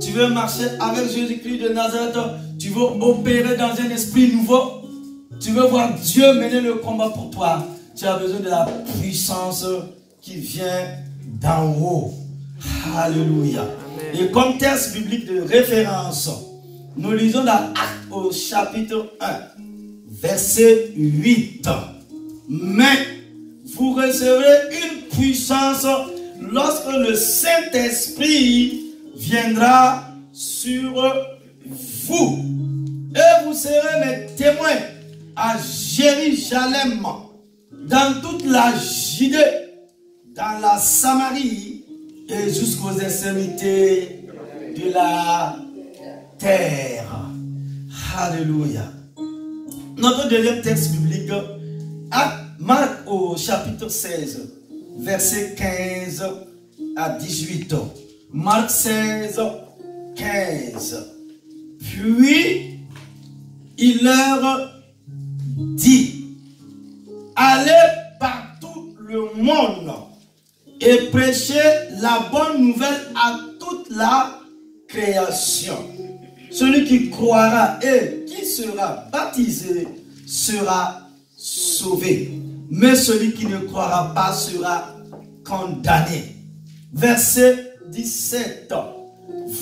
Tu veux marcher avec Jésus-Christ de Nazareth. Tu veux opérer dans un esprit nouveau. Tu veux voir Dieu mener le combat pour toi. Tu as besoin de la puissance qui vient d'en haut. Alléluia. Et comme texte biblique de référence, nous lisons dans Actes au chapitre 1, verset 8. Mais vous recevrez une puissance lorsque le Saint-Esprit viendra sur vous. Et vous serez mes témoins à Jérusalem, dans toute la Judée, dans la Samarie et jusqu'aux extrémités de la terre. Alléluia. Notre deuxième texte biblique, Marc au chapitre 16, verset 15 à 18. Marc 16, 15. Puis, il leur dit, allez par tout le monde et prêchez la bonne nouvelle à toute la création. Celui qui croira et qui sera baptisé sera sauvé. Mais celui qui ne croira pas sera condamné. Verset 17.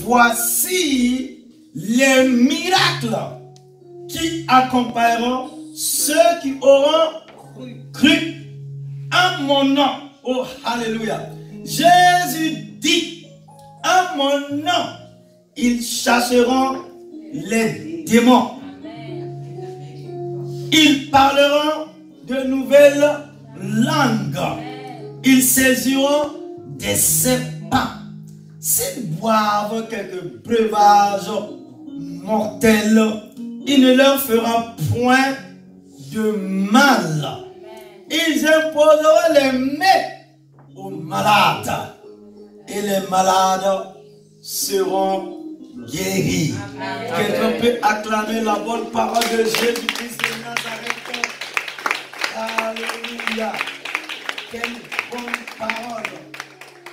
Voici les miracles qui accompagneront ceux qui auront cru en mon nom. Oh, alléluia. Jésus dit, en mon nom, ils chasseront les démons. Ils parleront de nouvelles langues. Ils saisiront des serpents. S'ils boivent quelques breuvages mortels, il ne leur fera point de mal. Ils imposeront les mains aux malades et les malades seront guéris. Quelqu'un peut acclamer la bonne parole de Jésus-Christ de Nazareth. Alléluia. Quelle bonne parole.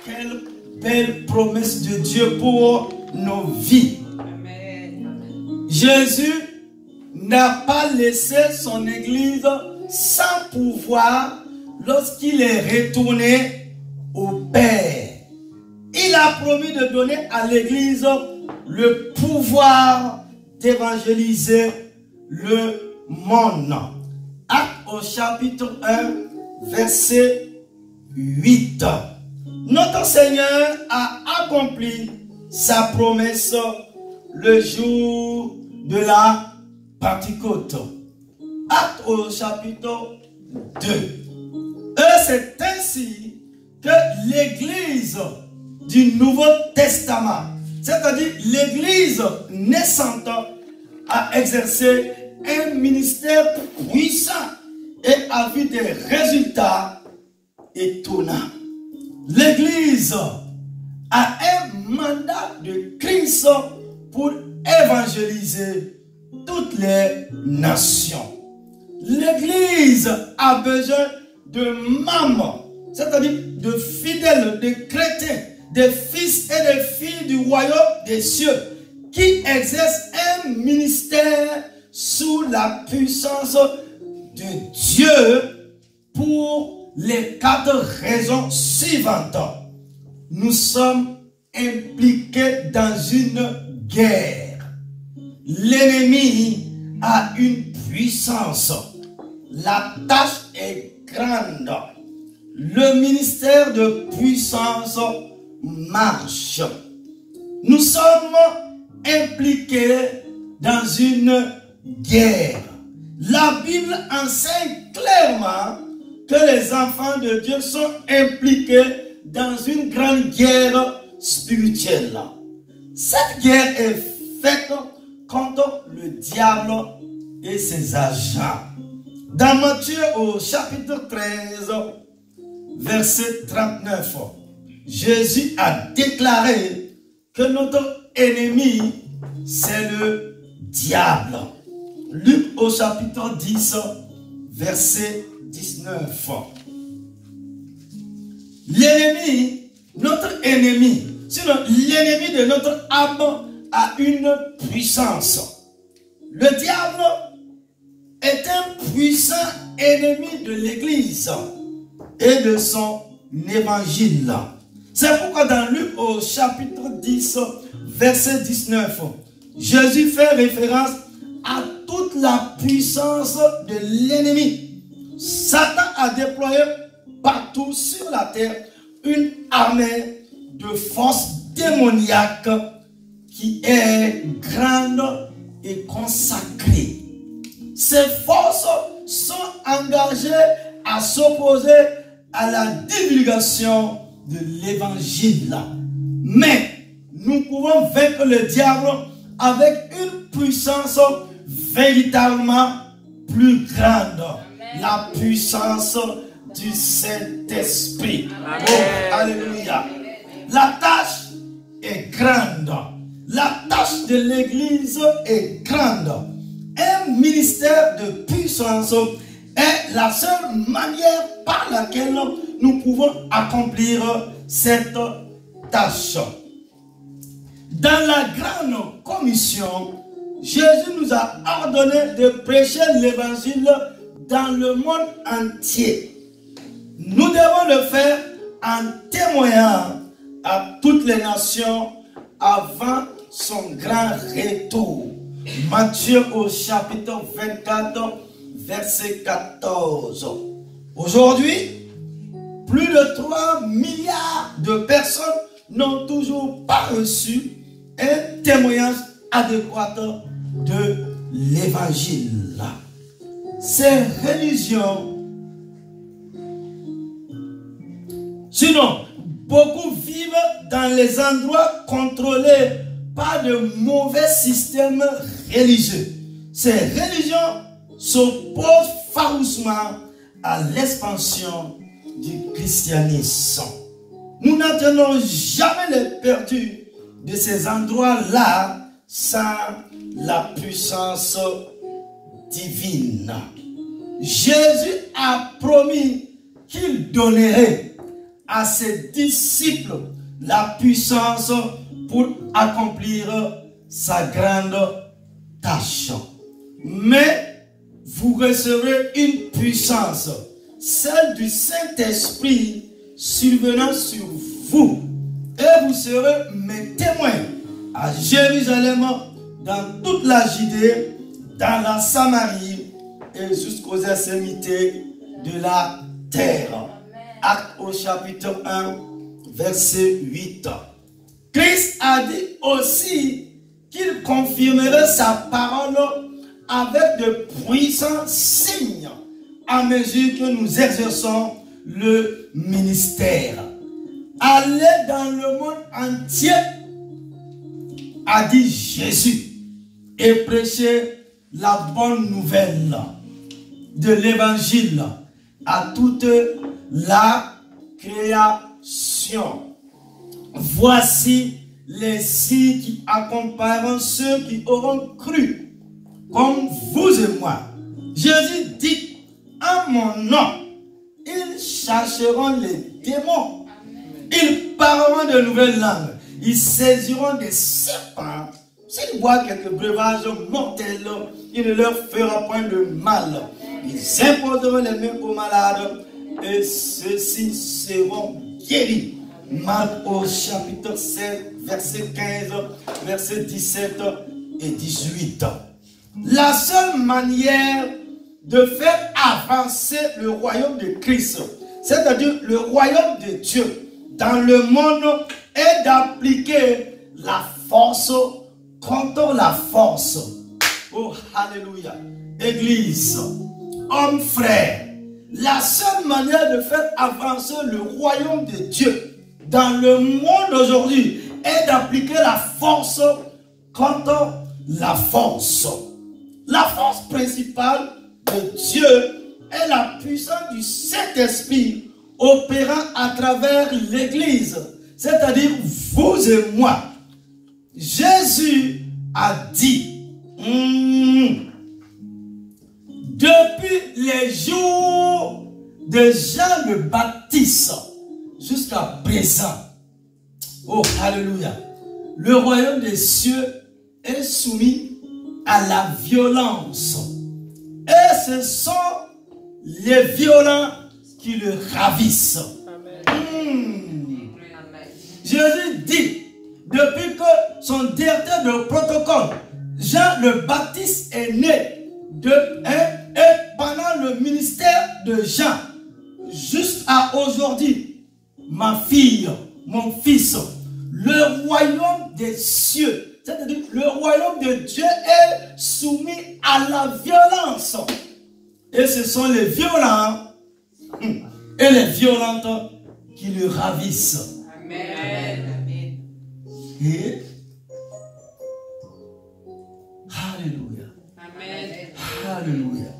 Quelle belle promesse de Dieu pour nos vies. Jésus n'a pas laissé son église sans pouvoir lorsqu'il est retourné au Père. Il a promis de donner à l'église le pouvoir d'évangéliser le monde. Actes au chapitre 1, verset 8. Notre Seigneur a accompli sa promesse le jour de la Pentecôte. Actes au chapitre 2. Et c'est ainsi que l'Église du Nouveau Testament, c'est-à-dire l'Église naissante, a exercé un ministère puissant et a vu des résultats étonnants. L'Église a un mandat de Christ pour évangéliser toutes les nations. L'Église a besoin de membres, c'est-à-dire de fidèles, de chrétiens, des fils et des filles du royaume des cieux qui exercent un ministère sous la puissance de Dieu pour les 4 raisons suivantes. Nous sommes impliqués dans une guerre. L'ennemi a une puissance. La tâche est grande. Le ministère de puissance marche. Nous sommes impliqués dans une guerre. La Bible enseigne clairement que les enfants de Dieu sont impliqués dans une grande guerre spirituelle. Cette guerre est faite contre le diable et ses agents. Dans Matthieu au chapitre 13, verset 39, Jésus a déclaré que notre ennemi, c'est le diable. Luc au chapitre 10, verset 19. L'ennemi, notre ennemi, Sinon, l'ennemi de notre âme a une puissance. Le diable est un puissant ennemi de l'Église et de son évangile. C'est pourquoi dans Luc au chapitre 10, verset 19, Jésus fait référence à toute la puissance de l'ennemi. Satan a déployé partout sur la terre une armée de forces démoniaques qui est grande et consacrée. Ces forces sont engagées à s'opposer à la divulgation de l'évangile. Mais nous pouvons vaincre le diable avec une puissance véritablement plus grande. Amen. La puissance du Saint-Esprit. Oh, alléluia. La tâche est grande. La tâche de l'Église est grande. Un ministère de puissance est la seule manière par laquelle nous pouvons accomplir cette tâche. Dans la grande commission, Jésus nous a ordonné de prêcher l'évangile dans le monde entier. Nous devons le faire en témoignant à toutes les nations avant son grand retour. Matthieu au chapitre 24, verset 14. Aujourd'hui, plus de 3 milliards de personnes n'ont toujours pas reçu un témoignage adéquat de l'évangile. Ces religions, sinon, beaucoup vivent dans les endroits contrôlés par de mauvais systèmes religieux. Ces religions s'opposent farouchement à l'expansion du christianisme. Nous n'atteignons jamais les perdus de ces endroits-là sans la puissance divine. Jésus a promis qu'il donnerait à ses disciples la puissance pour accomplir sa grande tâche. Mais vous recevrez une puissance, celle du Saint-Esprit survenant sur vous, et vous serez mes témoins à Jérusalem, dans toute la Judée, dans la Samarie et jusqu'aux extrémités de la terre. Actes au chapitre 1, verset 8. Christ a dit aussi qu'il confirmerait sa parole avec de puissants signes à mesure que nous exerçons le ministère. Allez dans le monde entier, a dit Jésus, et prêchez la bonne nouvelle de l'évangile à toute la création. Voici les signes qui accompagneront ceux qui auront cru, comme vous et moi. Jésus dit, en mon nom, ils chercheront les démons. Ils parleront de nouvelles langues. Ils saisiront des serpents. S'ils boivent quelques breuvages mortels, il ne leur fera point de mal. Ils imposeront les mains aux malades et ceux-ci seront guéris. Marc au chapitre 7, verset 15, verset 17 et 18. La seule manière de faire avancer le royaume de Christ, c'est-à-dire le royaume de Dieu dans le monde, est d'appliquer la force contre la force. Oh, alléluia. Église, hommes, frères, la seule manière de faire avancer le royaume de Dieu dans le monde aujourd'hui est d'appliquer la force contre la force. La force principale de Dieu est la puissance du Saint-Esprit opérant à travers l'Église, c'est-à-dire vous et moi. Jésus a dit, depuis les jours de Jean le Baptiste jusqu'à présent, Oh, alléluia. Le royaume des cieux est soumis à la violence. Et ce sont les violents qui le ravissent. Jésus dit, depuis que son directeur de protocole, Jean le Baptiste, est né, et pendant le ministère de Jean, jusqu'à aujourd'hui, ma fille, mon fils, le royaume des cieux, c'est-à-dire le royaume de Dieu est soumis à la violence. Et ce sont les violents et les violentes qui le ravissent. Amen. Et alléluia. Amen. Alléluia.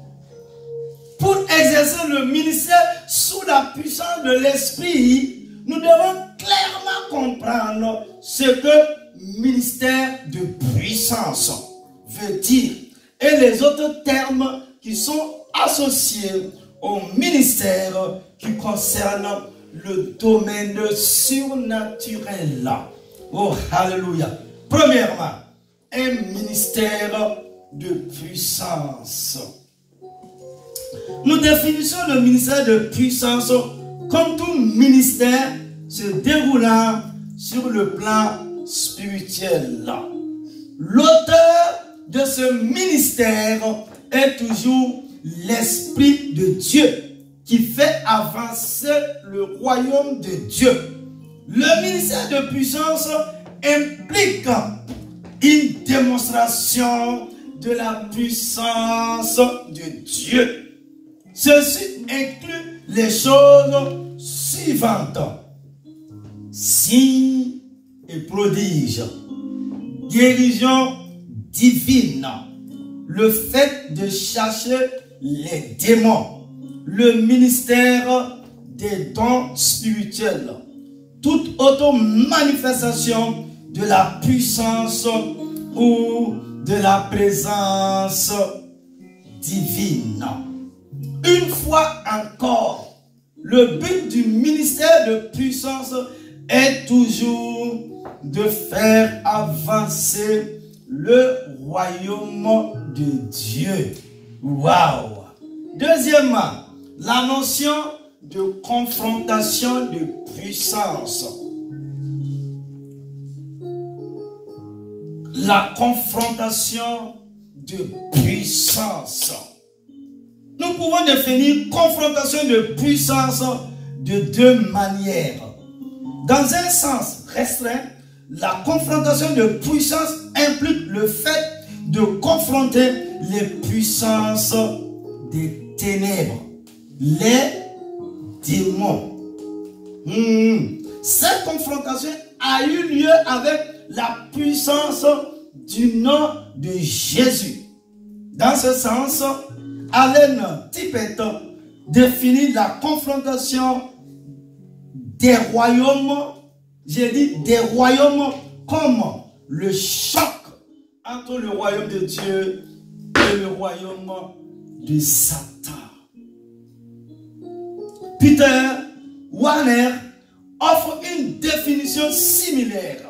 Pour exercer le ministère sous la puissance de l'Esprit, nous devons clairement comprendre ce que ministère de puissance veut dire et les autres termes qui sont associés au ministère qui concerne le domaine surnaturel. Oh, alléluia. Premièrement, un ministère de puissance. Nous définissons le ministère de puissance comme tout ministère se déroulant sur le plan spirituel. L'auteur de ce ministère est toujours l'Esprit de Dieu qui fait avancer le royaume de Dieu. Le ministère de puissance implique une démonstration de la puissance de Dieu. Ceci inclut les choses suivantes: signes et prodiges, guérison divine, le fait de chercher les démons, le ministère des dons spirituels, toute autre manifestation de la puissance ou de la présence divine. Une fois encore, le but du ministère de puissance est toujours de faire avancer le royaume de Dieu. Waouh! Deuxièmement, la notion de confrontation de puissance. La confrontation de puissance. Nous pouvons définir confrontation de puissance de deux manières. Dans un sens restreint, la confrontation de puissance implique le fait de confronter les puissances des ténèbres, les démons. Cette confrontation a eu lieu avec la puissance du nom de Jésus. Dans ce sens, Allen Tippett définit la confrontation des royaumes, j'ai dit des royaumes, comme le choc entre le royaume de Dieu et le royaume de Satan. Peter Warner offre une définition similaire.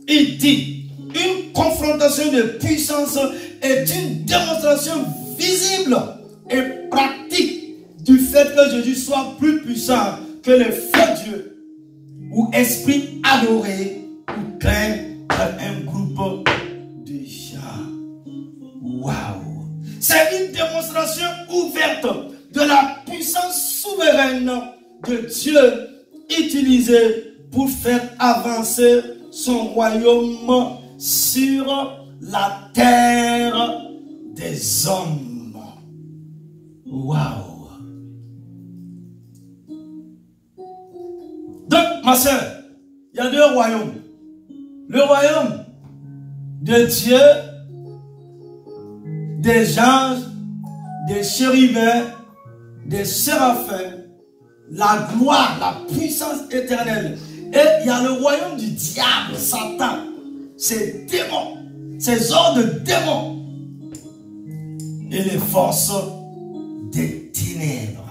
Il dit: une confrontation de puissance est une démonstration visible et pratique du fait que Jésus soit plus puissant que les faux dieux ou esprits adorés ou craints par un groupe de gens. Waouh! C'est une démonstration ouverte de la puissance souveraine de Dieu utilisée pour faire avancer son royaume sur la terre des hommes. Waouh! Donc, ma soeur, il y a deux royaumes. Le royaume de Dieu, des anges, des chérubins, des séraphins, la gloire, la puissance éternelle. Et il y a le royaume du diable, Satan, ses démons, ses ordres de démons et les forces des ténèbres.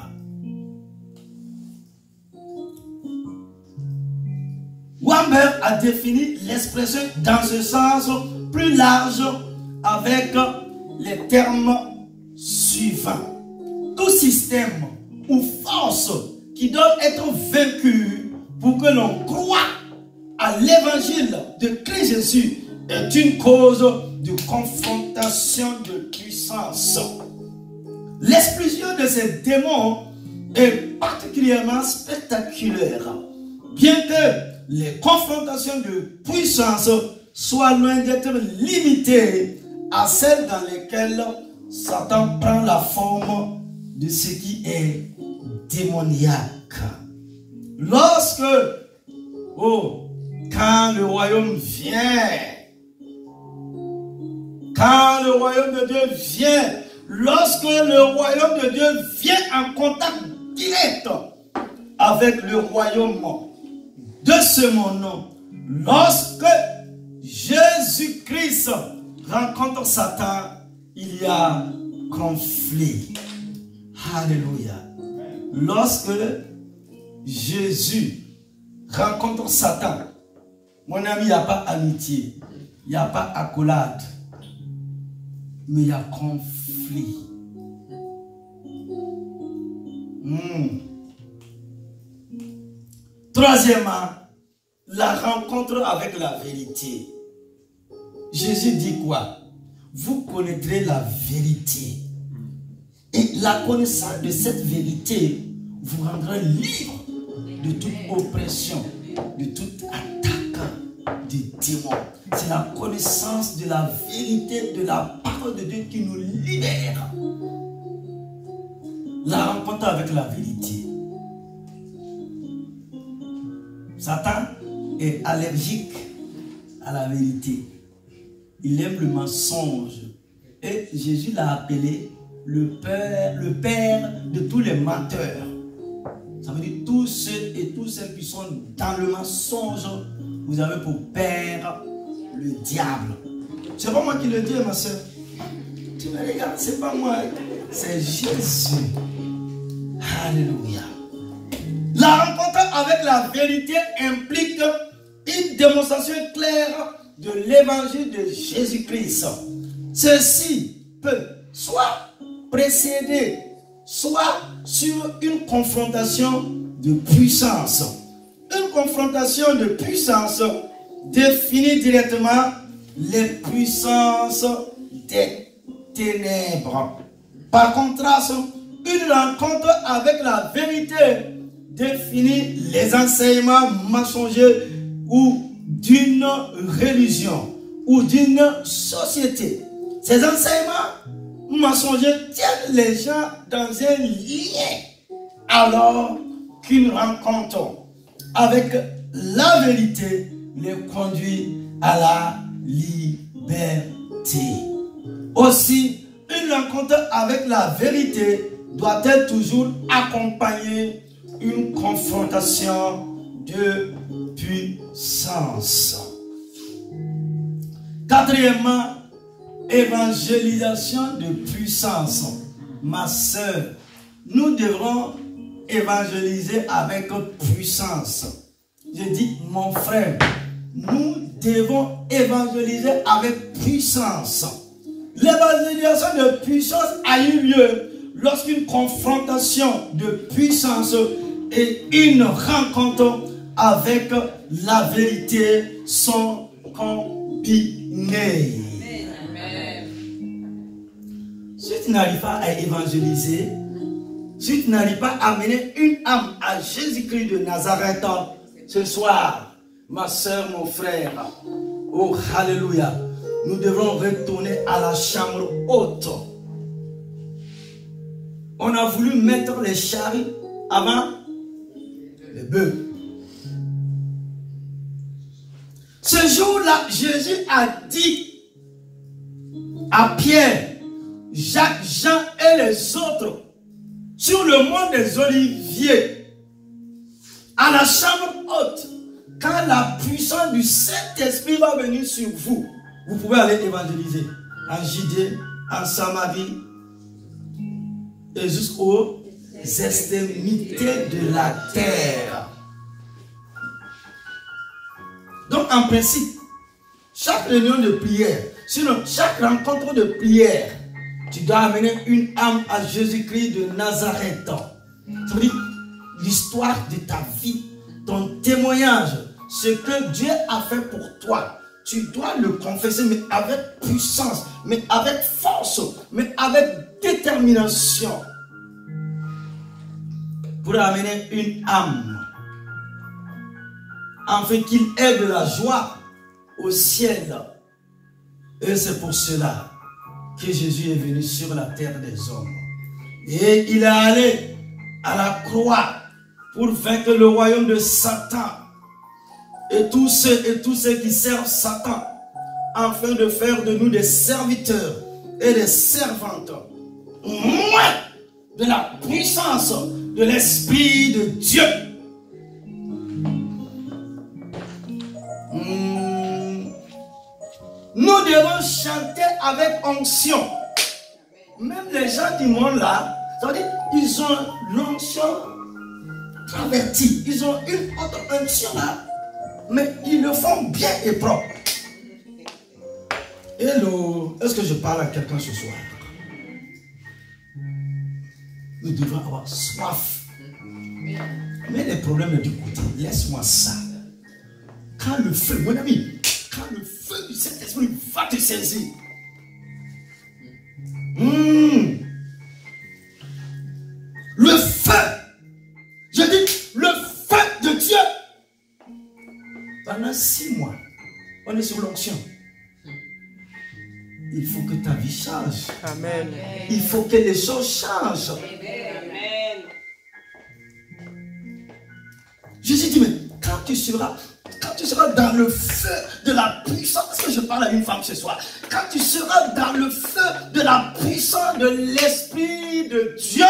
Wambert a défini l'expression dans ce sens plus large avec les termes suivants. Tout système ou force qui doit être vaincu pour que l'on croie à l'évangile de Christ Jésus est une cause de confrontation de puissance. L'expulsion de ces démons est particulièrement spectaculaire, bien que les confrontations de puissance soient loin d'être limitées à celles dans lesquelles Satan prend la forme de ce qui est démoniaque. Lorsque, quand le royaume vient, quand le royaume de Dieu vient, lorsque le royaume de Dieu vient en contact direct avec le royaume de ce monde, lorsque Jésus-Christ rencontre Satan, il y a conflit. Alléluia. Lorsque Jésus rencontre Satan, mon ami, il n'y a pas amitié, il n'y a pas accolade, mais il y a conflit. Troisièmement, la rencontre avec la vérité. Jésus dit quoi? Vous connaîtrez la vérité. Et la connaissance de cette vérité vous rendra libre de toute oppression, de toute attaque des démons. C'est la connaissance de la vérité, de la parole de Dieu qui nous libère. La rencontre avec la vérité. Satan est allergique à la vérité. Il aime le mensonge. Et Jésus l'a appelé le père de tous les menteurs. Ça veut dire tous ceux et tous ceux qui sont dans le mensonge, vous avez pour père le diable. C'est pas moi qui le dis, ma soeur. Tu me regardes, c'est pas moi, c'est Jésus. Alléluia. La rencontre avec la vérité implique une démonstration claire de l'évangile de Jésus-Christ. Ceci peut soit précéder, soit sur une confrontation de puissance. Une confrontation de puissance définit directement les puissances des ténèbres. Par contraste, une rencontre avec la vérité définit les enseignements mensongers ou d'une religion ou d'une société. Ces enseignements mensongers tiennent les gens dans un lien, alors qu'une rencontre avec la vérité les conduit à la liberté. Aussi, une rencontre avec la vérité doit être toujours accompagnée d'une confrontation de puissance. Quatrièmement, évangélisation de puissance. Ma soeur, nous devrons évangéliser avec puissance. Je dis, mon frère, nous devons évangéliser avec puissance. L'évangélisation de puissance a eu lieu lorsqu'une confrontation de puissance et une rencontre avec la vérité sont combinées. Si tu n'arrives pas à évangéliser, si tu n'arrives pas à amener une âme à Jésus-Christ de Nazareth ce soir, ma soeur, mon frère, oh alléluia, nous devrons retourner à la chambre haute. On a voulu mettre les charrues avant les bœufs. Ce jour-là, Jésus a dit à Pierre, Jacques, Jean et les autres sur le mont des Oliviers, à la chambre haute, quand la puissance du Saint-Esprit va venir sur vous, vous pouvez aller évangéliser en Judée, en Samarie et jusqu'aux extrémités de la terre. Donc Donc en principe, chaque réunion de prière, sinon chaque rencontre de prière, tu dois amener une âme à Jésus-Christ de Nazareth. Ça veut dire l'histoire de ta vie, ton témoignage, ce que Dieu a fait pour toi. Tu dois le confesser, mais avec puissance, mais avec force, mais avec détermination. Pour amener une âme, afin qu'il ait de la joie au ciel. Et c'est pour cela que Jésus est venu sur la terre des hommes. Et il est allé à la croix pour vaincre le royaume de Satan et tous ceux qui servent Satan, afin de faire de nous des serviteurs et des servantes, moins de la puissance de l'Esprit de Dieu. Nous devons chanter avec onction. Même les gens du monde là, ça veut dire, ils ont l'onction travertie. Ils ont une autre onction là, mais ils le font bien et propre. Hello, est-ce que je parle à quelqu'un ce soir? Nous devons avoir soif. Mais les problèmes du côté, laisse-moi ça. Quand le feu, mon ami, quand le feu du Saint-Esprit va te saisir, le feu, je dis le feu de Dieu. Pendant 6 mois, on est sur l'onction. Il faut que ta vie change. Amen. Il faut que les choses changent. Amen. Jésus dit, mais quand tu seras dans le feu de la puissance, parce que je parle à une femme ce soir, quand tu seras dans le feu de la puissance de l'Esprit de Dieu,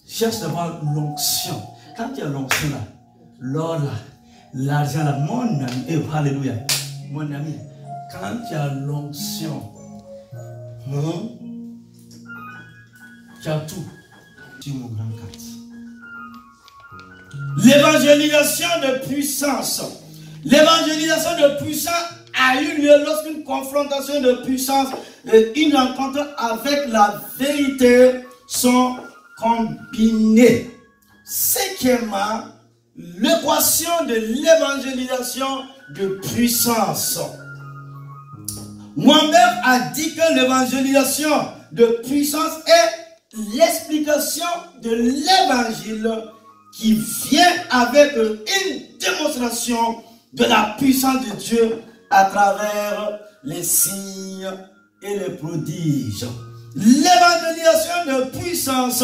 cherche d'avoir l'onction. Quand il y a l'onction là, l'or là, l'argent là, mon ami, alléluia, mon ami, quand il y a l'onction, tu as tout. Tu es mon grand 4. L'évangélisation de puissance. L'évangélisation de puissance a eu lieu lorsqu'une confrontation de puissance et une rencontre avec la vérité sont combinées. Cinquièmement, l'équation de l'évangélisation de puissance. Moi-même a dit que l'évangélisation de puissance est l'explication de l'évangile qui vient avec une démonstration de la puissance de Dieu à travers les signes et les prodiges. L'évangélisation de puissance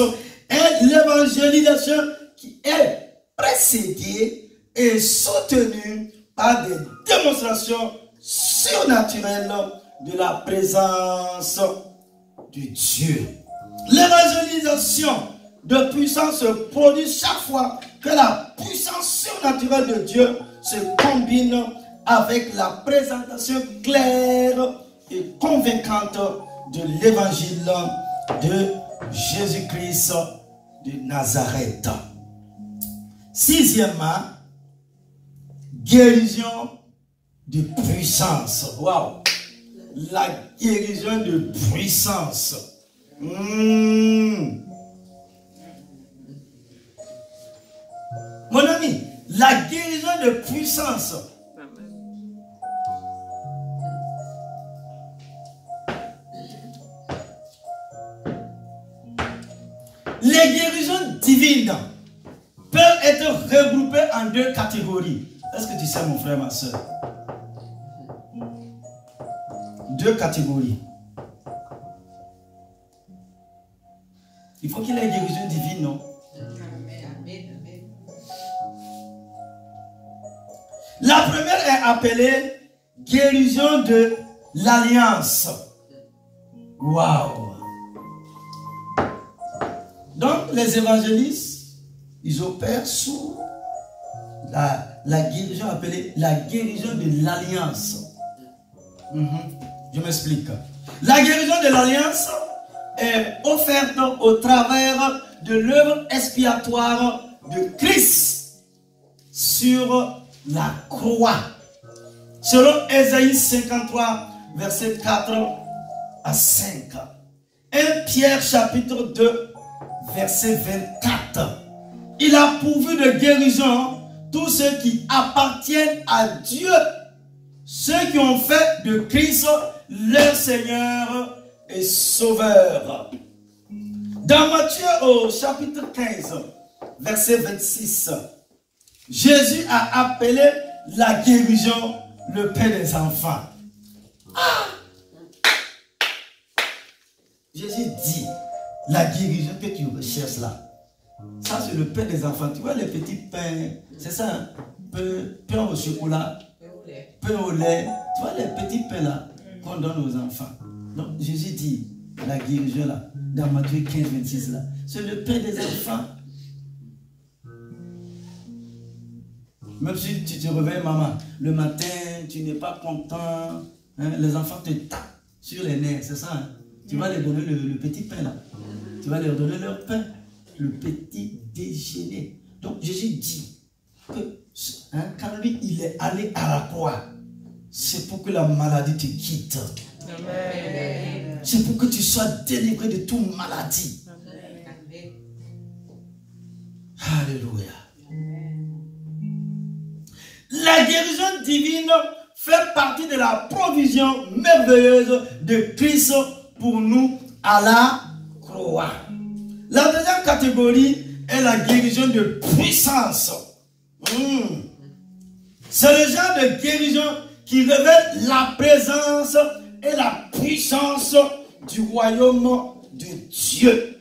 est l'évangélisation qui est précédée et soutenue par des démonstrations surnaturelles de la présence de Dieu. L'évangélisation de puissance se produit chaque fois que la puissance surnaturelle de Dieu se combine avec la présentation claire et convaincante de l'évangile de Jésus-Christ de Nazareth. Sixièmement, guérison de puissance. Waouh! La guérison de puissance. Mon ami, la guérison de puissance. Les guérisons divines peuvent être regroupées en 2 catégories. Est-ce que tu sais, mon frère, ma soeur? 2 catégories. Il faut qu'il y ait une guérison divine, non? La première est appelée guérison de l'alliance. Waouh! Donc, les évangélistes, ils opèrent sous la guérison appelée la guérison de l'alliance. Je m'explique. La guérison de l'alliance est offerte au travers de l'œuvre expiatoire de Christ sur la croix. Selon Ésaïe 53, verset 4 à 5. 1 Pierre chapitre 2, verset 24. Il a pourvu de guérison tous ceux qui appartiennent à Dieu, ceux qui ont fait de Christ leur Seigneur et Sauveur. Dans Matthieu au chapitre 15, verset 26, Jésus a appelé la guérison le Père des enfants. Jésus dit, la guérison que tu recherches là, ça c'est le pain des enfants. Tu vois les petits pains, c'est ça, hein? Pain au chocolat, pain au lait. Tu vois les petits pains là qu'on donne aux enfants. Donc Jésus dit, la guérison là, dans Matthieu 15, 26 là, c'est le pain des enfants. Même si tu te réveilles maman, le matin, tu n'es pas content, hein, les enfants te tapent sur les nerfs, c'est ça, hein? Tu vas leur donner le petit pain là. Tu vas leur donner leur pain. Le petit déjeuner. Donc Jésus dit que quand lui il est allé à la croix, c'est pour que la maladie te quitte. C'est pour que tu sois délivré de toute maladie. Alléluia. La guérison divine fait partie de la provision merveilleuse de Christ pour nous à la croix. La deuxième catégorie est la guérison de puissance. C'est le genre de guérison qui révèle la présence et la puissance du royaume de Dieu.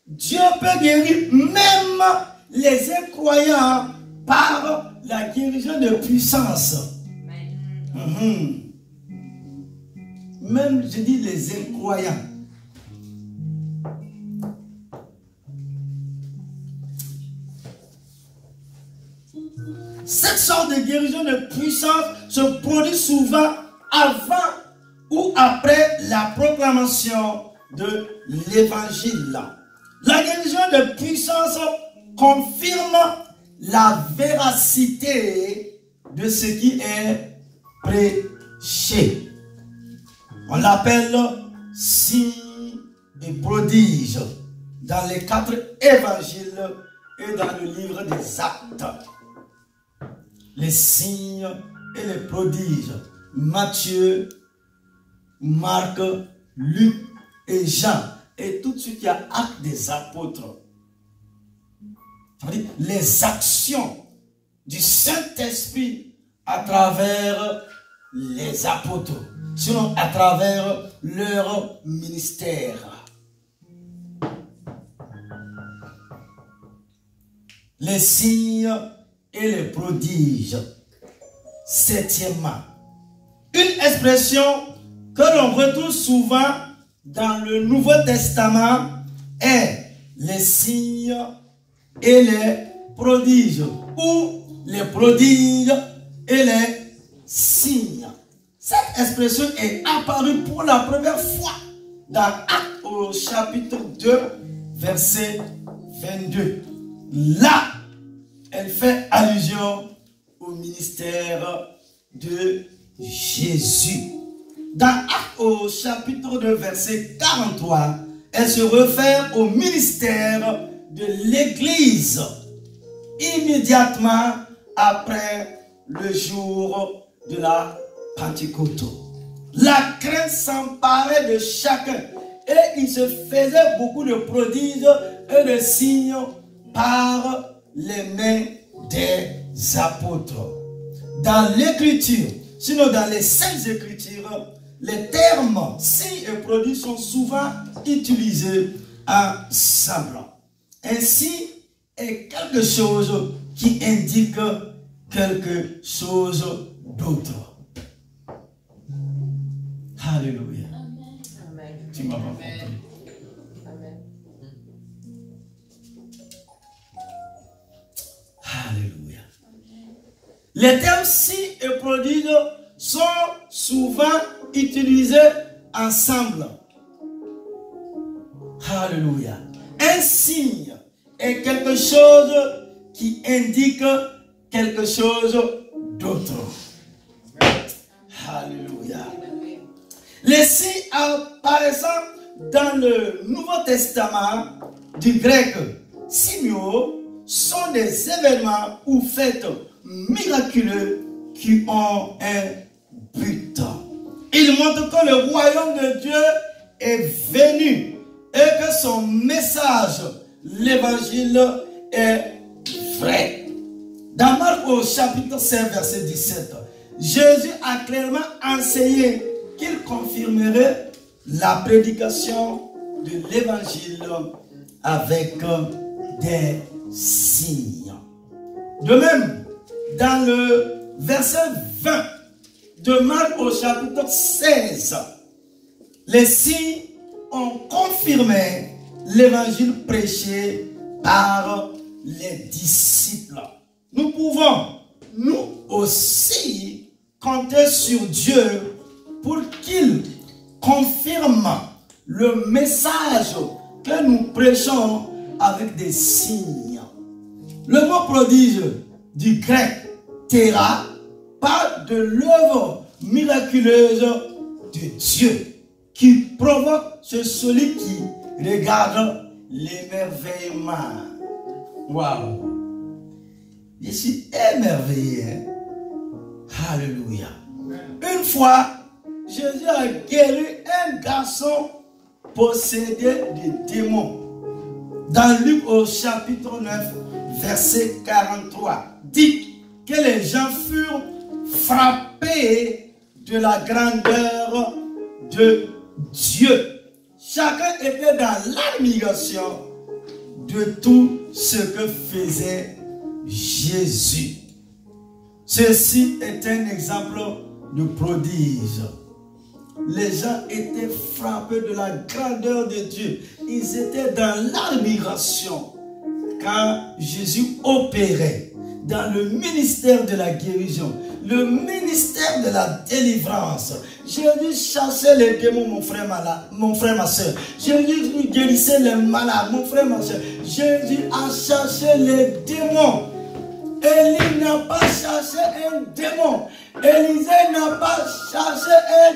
Dieu peut guérir même les incroyants par la guérison de puissance. Même, je dis, les incroyants. Cette sorte de guérison de puissance se produit souvent avant ou après la proclamation de l'évangile. La guérison de puissance confirme la véracité de ce qui est prêché. On l'appelle signe et prodige dans les 4 évangiles et dans le livre des Actes. Les signes et les prodiges, Matthieu, Marc, Luc et Jean, et tout ce qui a acte des apôtres. C'est-à-dire les actions du Saint-Esprit à travers les apôtres, sinon à travers leur ministère. Les signes et les prodiges. Septièmement, une expression que l'on retrouve souvent dans le Nouveau Testament est les signes et les prodiges, ou les prodiges et les signes. Cette expression est apparue pour la première fois dans Actes au chapitre 2, verset 22. Là, elle fait allusion au ministère de Jésus. Dans Actes au chapitre 2, verset 43, elle se réfère au ministère de l'Église immédiatement après le jour de la Pentecôte. La crainte s'emparait de chacun et il se faisait beaucoup de prodiges et de signes par les mains des apôtres. Dans l'écriture, sinon dans les Saintes Écritures, les termes signes et prodiges sont souvent utilisés ensemble. Ainsi est quelque chose qui indique quelque chose d'autre. Alléluia. Amen. Tu m'as pas compris. Amen. Alléluia. Les termes signes et prodiges sont souvent utilisés ensemble. Alléluia. Un signe est quelque chose qui indique quelque chose d'autre. Alléluia. Les signes apparaissant dans le Nouveau Testament du grec simio sont des événements ou faits miraculeux qui ont un but. Ils montrent que le royaume de Dieu est venu et que son message, l'évangile, est vrai. Dans Marc au chapitre 5, verset 17, Jésus a clairement enseigné qu'il confirmerait la prédication de l'évangile avec des signes. De même, dans le verset 20 de Marc au chapitre 16, les signes ont confirmé l'évangile prêché par les disciples. Nous pouvons, nous aussi, compter sur Dieu pour qu'il confirme le message que nous prêchons avec des signes. Le mot prodige du grec Théra parle de l'œuvre miraculeuse de Dieu qui provoque chez celui qui regarde l'émerveillement. Waouh! Je suis émerveillé. Alléluia. Une fois, Jésus a guéri un garçon possédé de démons. Dans Luc au chapitre 9, verset 43, dit que les gens furent frappés de la grandeur de Dieu. Chacun était dans l'admiration de tout ce que faisait Jésus. Ceci est un exemple de prodige. Les gens étaient frappés de la grandeur de Dieu. Ils étaient dans l'admiration quand Jésus opérait dans le ministère de la guérison, le ministère de la délivrance. Jésus chassait les démons, mon frère, ma soeur. Jésus guérissait les malades, mon frère, ma soeur. Jésus a chassé les démons. Élie n'a pas chassé un démon. Élisée n'a pas chassé un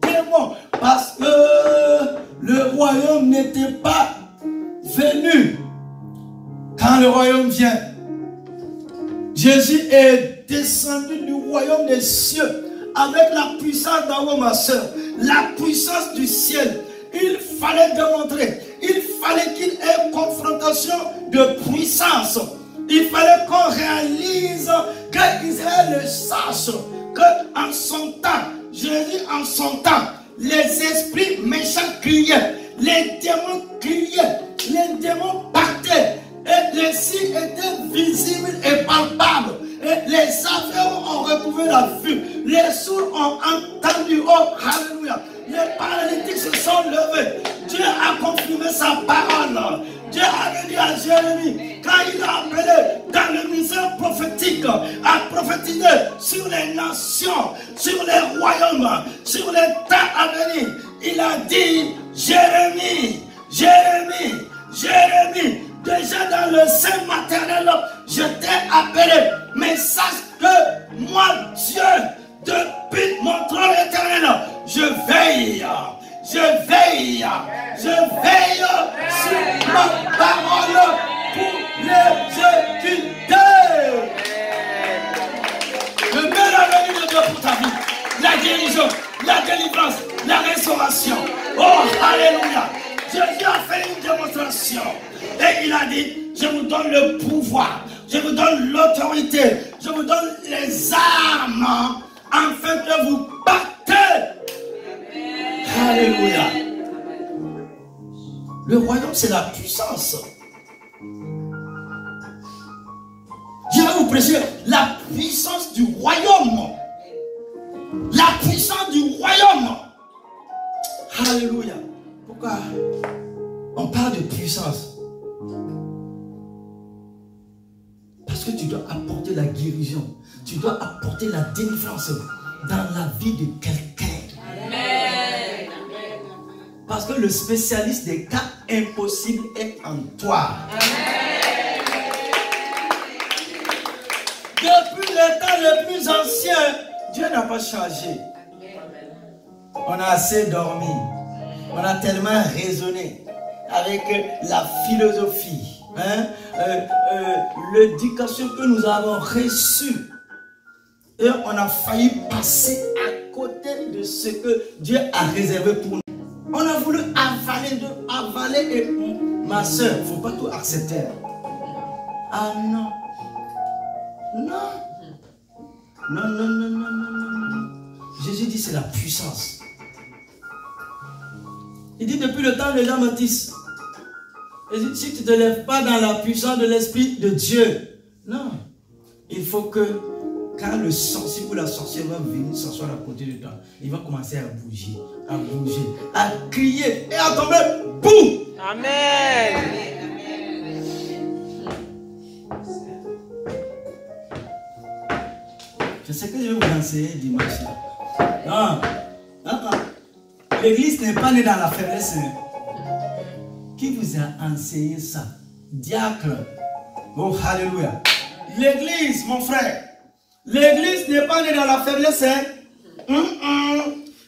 démon. Parce que le royaume n'était pas venu. Quand le royaume vient, Jésus est descendu du royaume des cieux avec la puissance d'en haut, ma soeur, la puissance du ciel. Il fallait démontrer, il fallait qu'il y ait une confrontation de puissance. Il fallait qu'on réalise que Israël le sache, qu'en son temps, Jésus en son temps, les esprits méchants criaient, les démons criaient, les démons partaient. Et les signes étaient visibles et palpables. Et les aveugles ont retrouvé la vue. Les sourds ont entendu. Oh, alléluia. Les paralytiques se sont levés. Dieu a confirmé sa parole. Dieu a dit à Jérémie, quand il a appelé dans le ministère prophétique, à prophétiser sur les nations, sur les royaumes, sur les temps à venir, il a dit, Jérémie, Jérémie, Jérémie, déjà dans le sein maternel, je t'ai appelé, mais sache que moi, Dieu, depuis mon trône éternel, je veille sur ma parole pour l'exécuter. Le meilleur avenir de Dieu pour ta vie, la guérison, la délivrance, la restauration. Oh, alléluia. Jésus a fait une démonstration et il a dit, je vous donne le pouvoir, je vous donne l'autorité, je vous donne les armes afin que vous battez. Alléluia. Le royaume, c'est la puissance. Je vais vous prêcher la puissance du royaume. La puissance du royaume. Alléluia. Pourquoi on parle de puissance? Parce que tu dois apporter la guérison. Tu dois apporter la délivrance dans la vie de quelqu'un. Amen. Parce que le spécialiste des cas impossible est en toi. Depuis le temps le plus ancien, Dieu n'a pas changé. On a assez dormi. On a tellement raisonné avec la philosophie, l'éducation que nous avons reçue. Et on a failli passer à côté de ce que Dieu a réservé pour nous. On a voulu avaler et ma soeur, il ne faut pas tout accepter. Ah non. Non. Jésus dit c'est la puissance. Il dit depuis le temps les gens mentissent. Il dit si tu ne te lèves pas dans la puissance de l'Esprit de Dieu. Non. Il faut que quand le sorcier ou la sorcière va venir s'asseoir à côté de toi, il va commencer à bouger, à crier et à tomber. Boum! Amen. C'est ce que je vais vous enseigner dimanche. Non. L'église n'est pas née dans la faiblesse. Qui vous a enseigné ça? Diacre. Oh, alléluia. L'église, mon frère. L'église n'est pas née dans la faiblesse.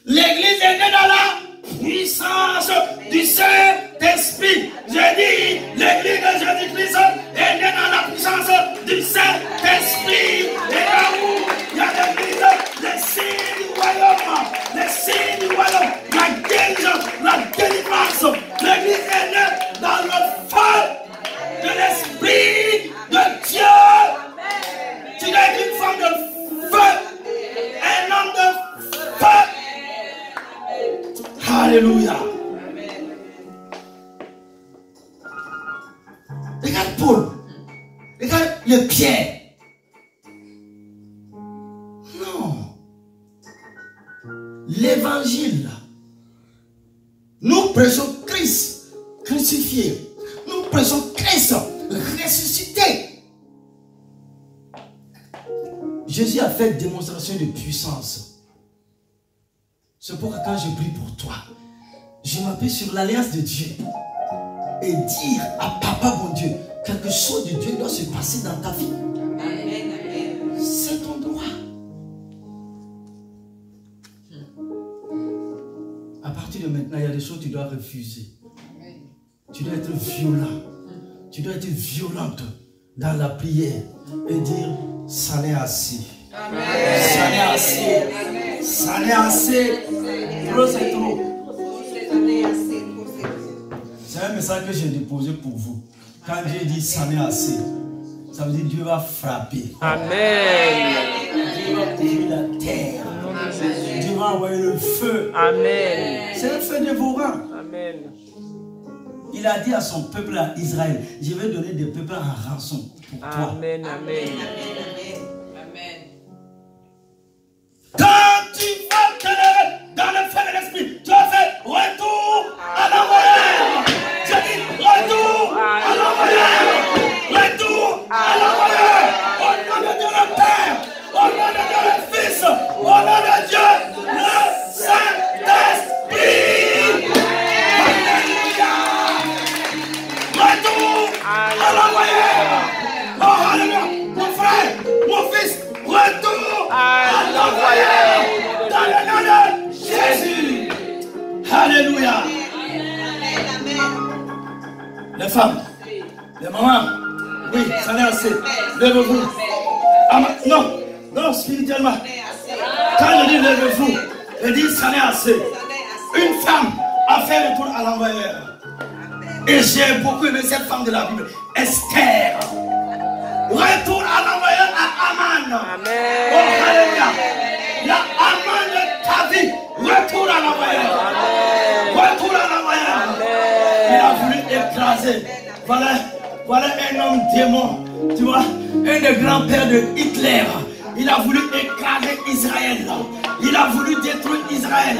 L'église est née dans la puissance du Saint-Esprit. J'ai dit, l'église de Jésus-Christ est née dans la puissance du Saint-Esprit. Et là où il y a l'église, les signes du royaume, les signes du royaume, la guérison, la délivrance. L'église est née dans le feu de l'Esprit de Dieu. Tu dois être une femme de feu, un homme de feu. Alléluia. Regarde Paul. Regarde le Pierre. Non. L'évangile. Nous prêchons Christ crucifié. Nous prêchons Christ ressuscité. Jésus a fait démonstration de puissance. C'est pourquoi quand je prie pour toi, je m'appuie sur l'alliance de Dieu et dire à Papa bon Dieu, quelque chose de Dieu doit se passer dans ta vie. C'est ton droit. À partir de maintenant, il y a des choses que tu dois refuser. Tu dois être violent. Tu dois être violente dans la prière et dire, ça n'est assez. Ça n'est assez. Ça n'est assez. Trop, c'est trop. C'est un message que j'ai déposé pour vous. Quand Dieu dit ça n'est assez, ça veut dire Dieu va frapper. Amen. Dieu va couvrir la terre. Dieu va envoyer le feu. Amen. C'est un feu dévorant. Amen. Il a dit à son peuple, à Israël, je vais donner des peuples en rançon pour toi. Amen. Amen. Quand tu vas te lever dans le feu de l'esprit, tu vas faire retour à l'envoyeur. Je dis retour à l'envoyeur. Retour à l'envoyeur. Au nom de Dieu le Père, au nom de Dieu le Fils, au nom de Dieu le Saint-Esprit. Alléluia. Retour à l'envoyeur. Oh, alléluia. Mon frère, mon fils, retour à l'envoyeur. Dans le nom de Jésus. Alléluia. Les femmes, les mamans, oui, ça n'est assez. Levez-vous. Non, non, spirituellement. Quand je dis levez-vous, je dis ça n'est assez. Une femme a fait le tour à l'envoyeur. Et j'ai beaucoup aimé cette femme de la Bible, Esther. Retour à l'envoyeur à Aman. Amen. Oh, alléluia. La Aman de ta vie. Retour à l'envoyeur. Retour à l'envoyeur. Il a voulu écraser. Voilà un homme démon. Tu vois, un des grands-pères de Hitler. Il a voulu écraser Israël. Il a voulu détruire Israël.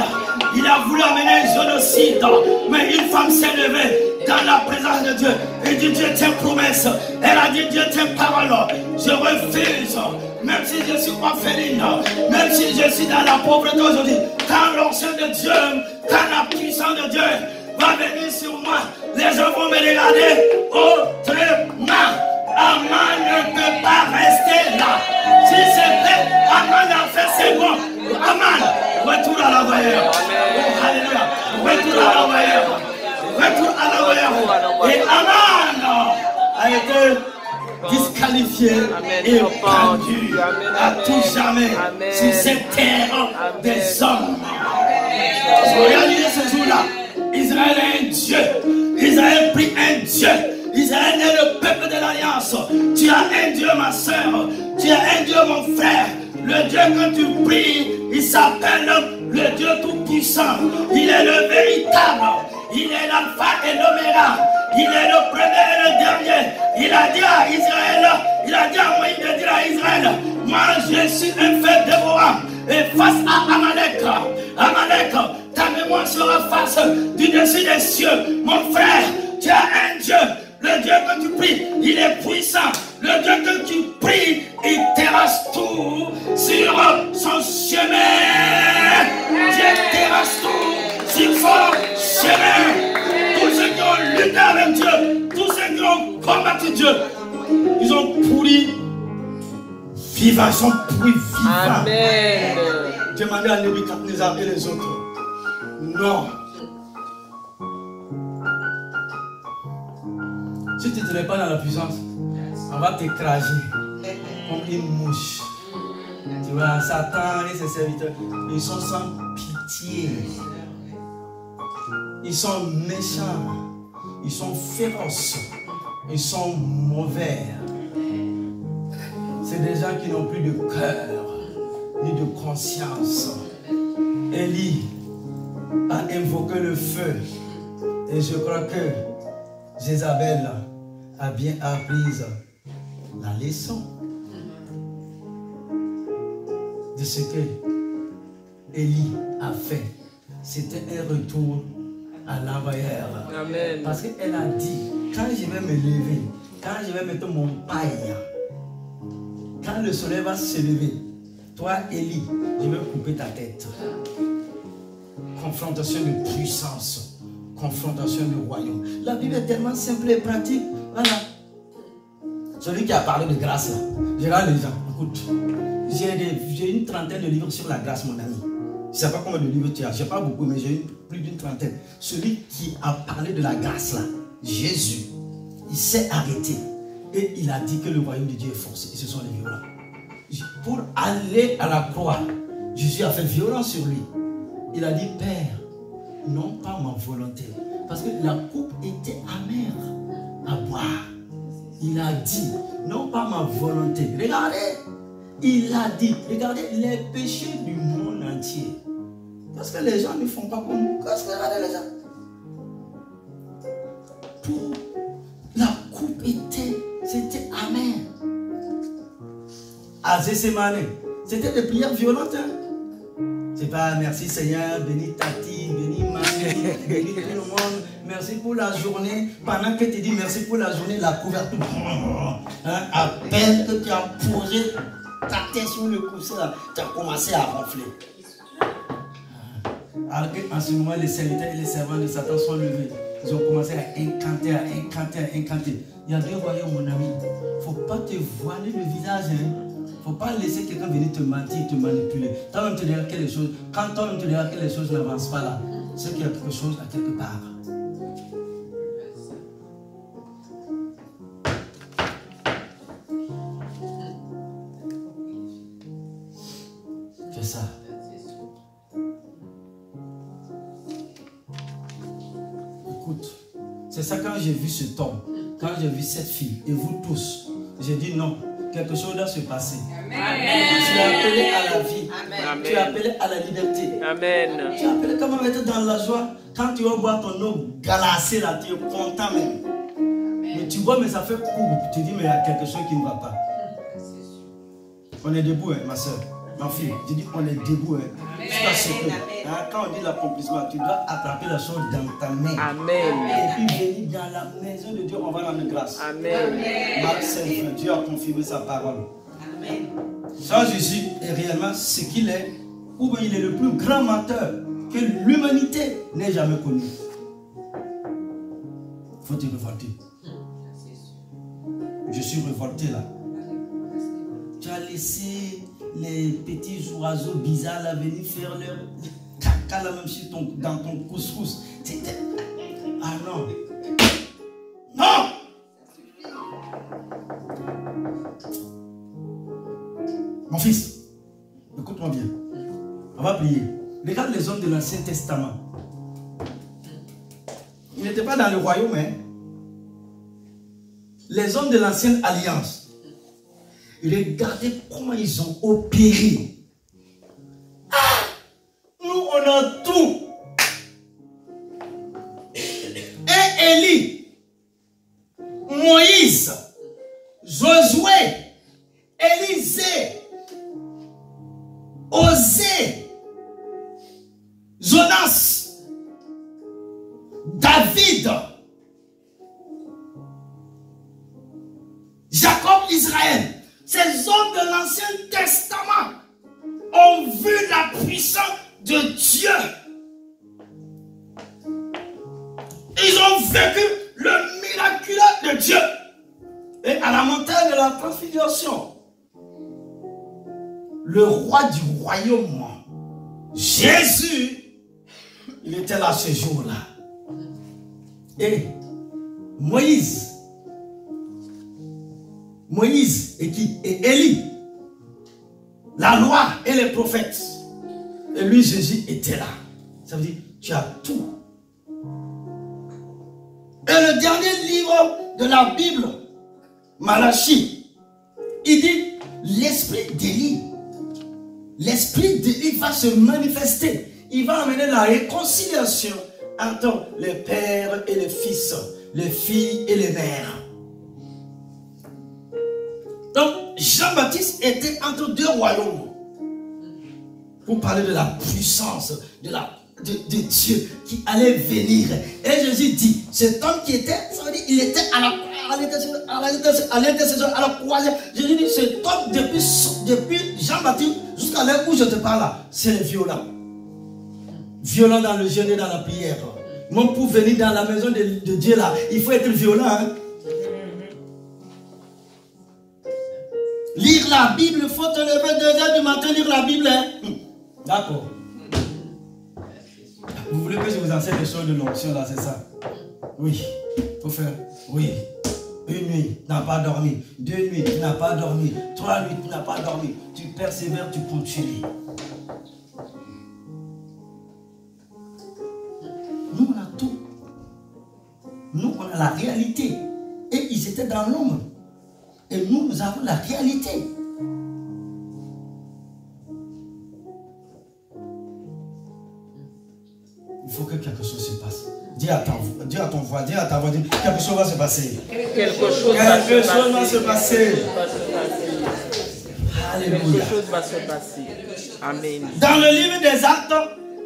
Il a voulu amener un génocide. Mais une femme s'est levée dans la présence de Dieu. Et dit Dieu tient promesse. Elle a dit Dieu tient parole. Je refuse. Même si je suis orpheline. Même si je suis dans la pauvreté aujourd'hui. Quand l'onction de Dieu, quand la puissance de Dieu va venir sur moi. Les gens vont me regarder autrement. Aman ne peut pas rester là. Si c'est vrai, Aman a fait c'est bon. Aman, retourne à la voyeur. Oh, alléluia. Retourne à la voyeur. Retourne à la voyeur. Et Aman a été disqualifié et pendu à tout jamais sur cette terre des hommes. Regardez ce jour-là. Israël est un Dieu. Israël prie un Dieu. Israël est le peuple de l'alliance. Tu as un Dieu, ma soeur. Tu as un Dieu, mon frère. Le Dieu que tu pries, il s'appelle le Dieu tout-puissant. Il est le véritable. Il est l'alpha et l'oméga. Il est le premier et le dernier. Il a dit à Israël, il a dit à Moïse de dire à Israël, moi je suis un feu dévorant. Et face à Amalek, Amalek, ta mémoire sera face du dessus des cieux. Mon frère, tu as un Dieu. Le Dieu que tu pries, il est puissant. Le Dieu que tu pries, il terrasse tout sur son chemin. Dieu terrasse tout sur son chemin. Tous ceux qui ont lutté avec Dieu, tous ceux qui ont combattu Dieu, ils ont pourri vivants, ils sont pourris vivants. Amen. Demandez à Nebuchadnezzar et les autres. Non. Si tu ne te mets pas dans la puissance, on va t'écraser comme une mouche. Tu vois, Satan et ses serviteurs, ils sont sans pitié. Ils sont méchants. Ils sont féroces. Ils sont mauvais. C'est des gens qui n'ont plus de cœur, ni de conscience. Élie a invoqué le feu. Et je crois que Jézabel a bien appris la leçon de ce que Élie a fait. C'était un retour à l'envoyeur. Amen. Parce qu'elle a dit, quand je vais me lever, quand je vais mettre mon paille, quand le soleil va se lever, toi Élie, je vais couper ta tête. Confrontation de puissance, confrontation de royaume. La Bible est tellement simple et pratique. Voilà. Celui qui a parlé de grâce là, je regarde les gens, écoute, j'ai une trentaine de livres sur la grâce, mon ami. Je ne sais pas combien de livres tu as, je n'ai pas beaucoup, mais j'ai plus d'une trentaine. Celui qui a parlé de la grâce là, Jésus, il s'est arrêté et il a dit que le royaume de Dieu est forcé. Et ce sont les violents. Pour aller à la croix, Jésus a fait violence sur lui. Il a dit, Père, non pas ma volonté, parce que la coupe était amère à boire. Il a dit, non pas ma volonté. Regardez, il a dit, regardez les péchés du monde entier. Parce que les gens ne font pas comme nous. Parce que regardez les gens. Pour la coupe c'était amer. À Gethsémane, c'était des prières violentes. Hein? C'est pas merci Seigneur, bénis Tati, bénis Marie, bénis tout le monde. Merci pour la journée. Pendant que tu dis merci pour la journée, la couverture. Hein, à peine que tu as posé ta tête sur le coussin, tu as commencé à ronfler. Alors qu'en ce moment, les serviteurs et les servants de Satan sont levés. Ils ont commencé à incanter, à incanter, à incanter. Il y a deux royaumes, mon ami. Il ne faut pas te voiler le visage. Il ne faut pas laisser quelqu'un venir te mentir, te manipuler. Toi-même te diras que les choses, quand toi-même te diras que les choses n'avancent pas là, c'est qu'il y a quelque chose à quelque part. C'est ça. Écoute, c'est ça quand j'ai vu ce homme, quand j'ai vu cette fille, et vous tous, j'ai dit non, quelque chose doit se passer. Amen. Tu es appelé à la vie. Amen. Tu es appelé à la liberté. Amen. Tu es appelé quand même être dans la joie. Quand tu vas boire ton eau glacée là, tu es content même. Amen. Mais tu bois, mais ça fait court. Tu dis, mais il y a quelque chose qui ne va pas. On est debout, hein, ma soeur. Ma fille, je dis qu'on est debout. Hein. Parce que, hein, quand on dit l'accomplissement, tu dois attraper la chose dans ta main. Amen. Et puis venir dans la maison de Dieu, on va rendre grâce. Amen. Marc 5, Dieu a confirmé sa parole. Amen. Ça, Jésus est réellement ce qu'il est, ou bien il est le plus grand menteur que l'humanité n'ait jamais connu. faut te révolter. Je suis révolté là. Tu as laissé les petits oiseaux bizarres là venir faire leur caca là même dans ton couscous. Ah non. Non! Mon fils, écoute-moi bien. On va prier. Regarde les hommes de l'Ancien Testament. Ils n'étaient pas dans le royaume, hein. Les hommes de l'Ancienne Alliance. Regardez comment ils ont opéré. Ah! Nous, on a tout. Et Élie, Moïse, Josué, Élisée, Osée, Jonas, David, Jacob, Israël. Ces hommes de l'Ancien Testament ont vu la puissance de Dieu. Ils ont vécu le miraculeux de Dieu. Et à la montagne de la transfiguration, le roi du royaume, Jésus, il était là ce jour-là. Et Moïse et qui? Et Élie, la loi et les prophètes. Et lui, Jésus, était là. Ça veut dire, tu as tout. Et le dernier livre de la Bible, Malachie, il dit, l'esprit d'Élie va se manifester. Il va amener la réconciliation entre les pères et les fils, les filles et les mères. Donc, Jean-Baptiste était entre deux royaumes. Pour parler de la puissance de Dieu qui allait venir. Et Jésus dit, cet homme qui était, ça veut dire, il était à l'intercession, à la croisée. Jésus dit, cet homme depuis Jean-Baptiste jusqu'à l'heure où je te parle là, c'est le violent. Violent dans le jeûne et dans la prière. Même pour venir dans la maison de Dieu là, il faut être violent. Hein? Lire la Bible, il faut te lever 2 h du matin, lire la Bible. Hein? D'accord. Vous voulez que je vous enseigne les choses de l'onction là, c'est ça? Oui. Il faut faire. Oui. 1 nuit, tu n'as pas dormi. 2 nuits, tu n'as pas dormi. 3 nuits, tu n'as pas dormi. Tu persévères, tu continues. Nous, on a tout. Nous, on a la réalité. Et ils étaient dans l'ombre. Et nous, nous avons la réalité. Il faut que quelque chose se passe. Dis à ton voix, dis à ta voix, quelque chose va se passer. Quelque chose va se passer. Alléluia. Quelque chose va se passer. Amen. Dans le livre des Actes,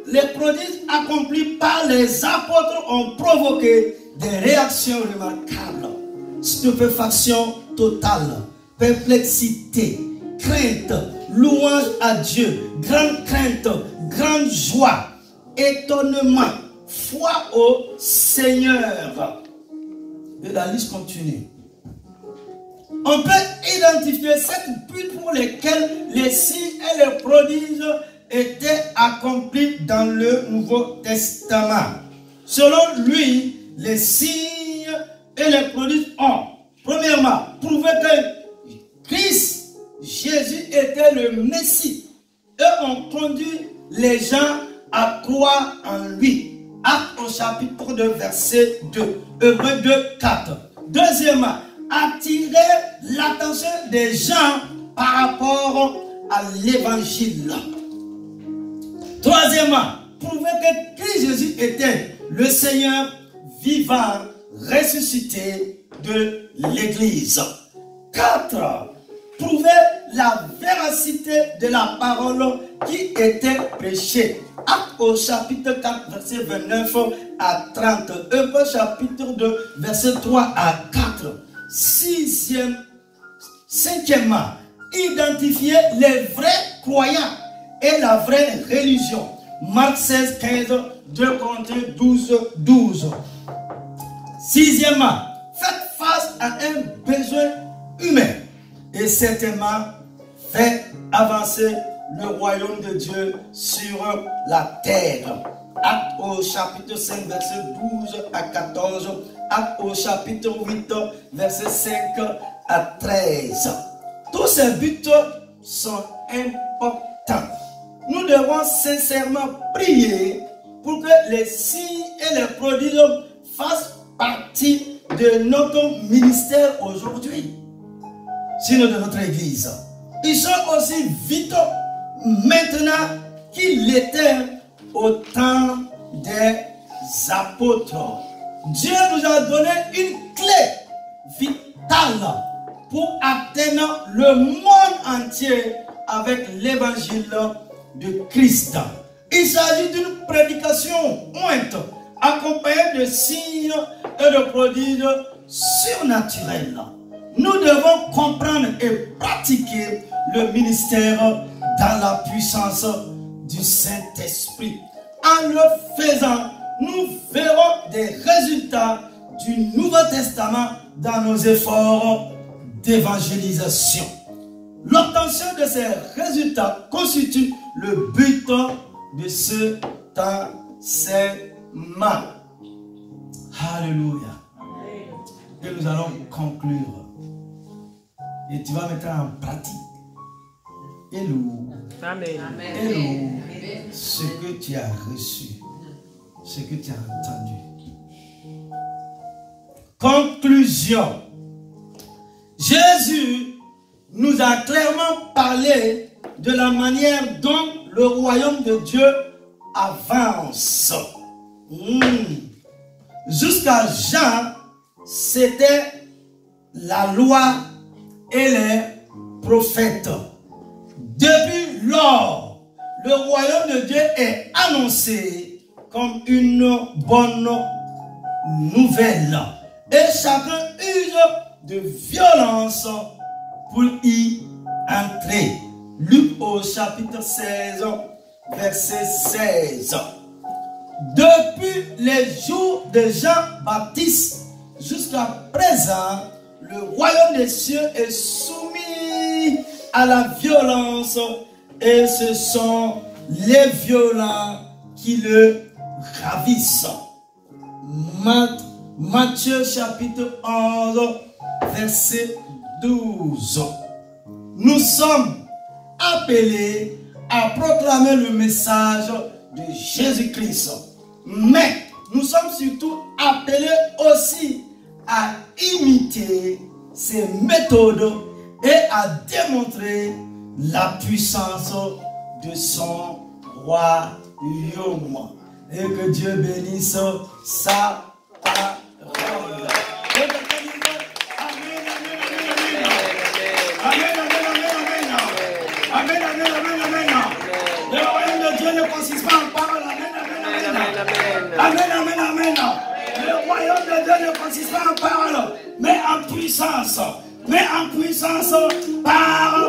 les prodiges accomplis par les apôtres ont provoqué des réactions remarquables. Stupéfaction totale, perplexité, crainte, louange à Dieu, grande crainte, grande joie, étonnement, foi au Seigneur. Et la liste continue. On peut identifier 7 buts pour lesquels les signes et les prodiges étaient accomplis dans le Nouveau Testament. Selon lui, les signes et les prodiges ont, premièrement, prouvé que Christ, Jésus était le Messie et ont conduit les gens à croire en lui. Actes au chapitre 2, verset 2. Hébreux 2, 4. Deuxièmement, attirer l'attention des gens par rapport à l'évangile. Troisièmement, prouver que Christ Jésus était le Seigneur vivant, ressuscité de l'Église. 4. Prouver la véracité de la parole qui était prêchée. Actes au chapitre 4, verset 29 à 30. Hébreux chapitre 2, verset 3 à 4. Cinquièmement, identifier les vrais croyants et la vraie religion. Marc 16, 15, 2 Corinthiens 12, 12. Sixièmement, faites face à un besoin humain et septièmement, faites avancer le royaume de Dieu sur la terre. Actes au chapitre 5, verset 12 à 14. Actes au chapitre 8, verset 5 à 13. Tous ces buts sont importants. Nous devons sincèrement prier pour que les signes et les prodiges fassent partie de notre ministère aujourd'hui, sinon de notre église. Ils sont aussi vitaux maintenant qu'ils l'étaient au temps des apôtres. Dieu nous a donné une clé vitale pour atteindre le monde entier avec l'évangile de Christ. Il s'agit d'une prédication ointe, accompagnée de signes et de prodiges surnaturels. Nous devons comprendre et pratiquer le ministère dans la puissance du Saint-Esprit. En le faisant, nous verrons des résultats du Nouveau Testament dans nos efforts d'évangélisation. L'obtention de ces résultats constitue le but de ce enseignement. Alléluia. Et nous allons conclure. Et tu vas mettre en pratique. Amen. Ce que tu as reçu, ce que tu as entendu. Conclusion. Jésus nous a clairement parlé de la manière dont le royaume de Dieu avance. Jusqu'à Jean, c'était la loi et les prophètes. Depuis lors, le royaume de Dieu est annoncé comme une bonne nouvelle. Et chacun use de violence pour y entrer. Luc au chapitre 16, verset 16. Depuis les jours de Jean-Baptiste jusqu'à présent, le royaume des cieux est soumis à la violence et ce sont les violents qui le ravissent. Matthieu chapitre 11, verset 12. Nous sommes appelés à proclamer le message de Jésus-Christ. Mais nous sommes surtout appelés aussi à imiter ses méthodes et à démontrer la puissance de son royaume. Et que Dieu bénisse sa parole. Le royaume de Dieu ne consiste pas en parole. Amen. Le royaume de Dieu ne consiste pas en parole, mais en puissance. Mais en puissance par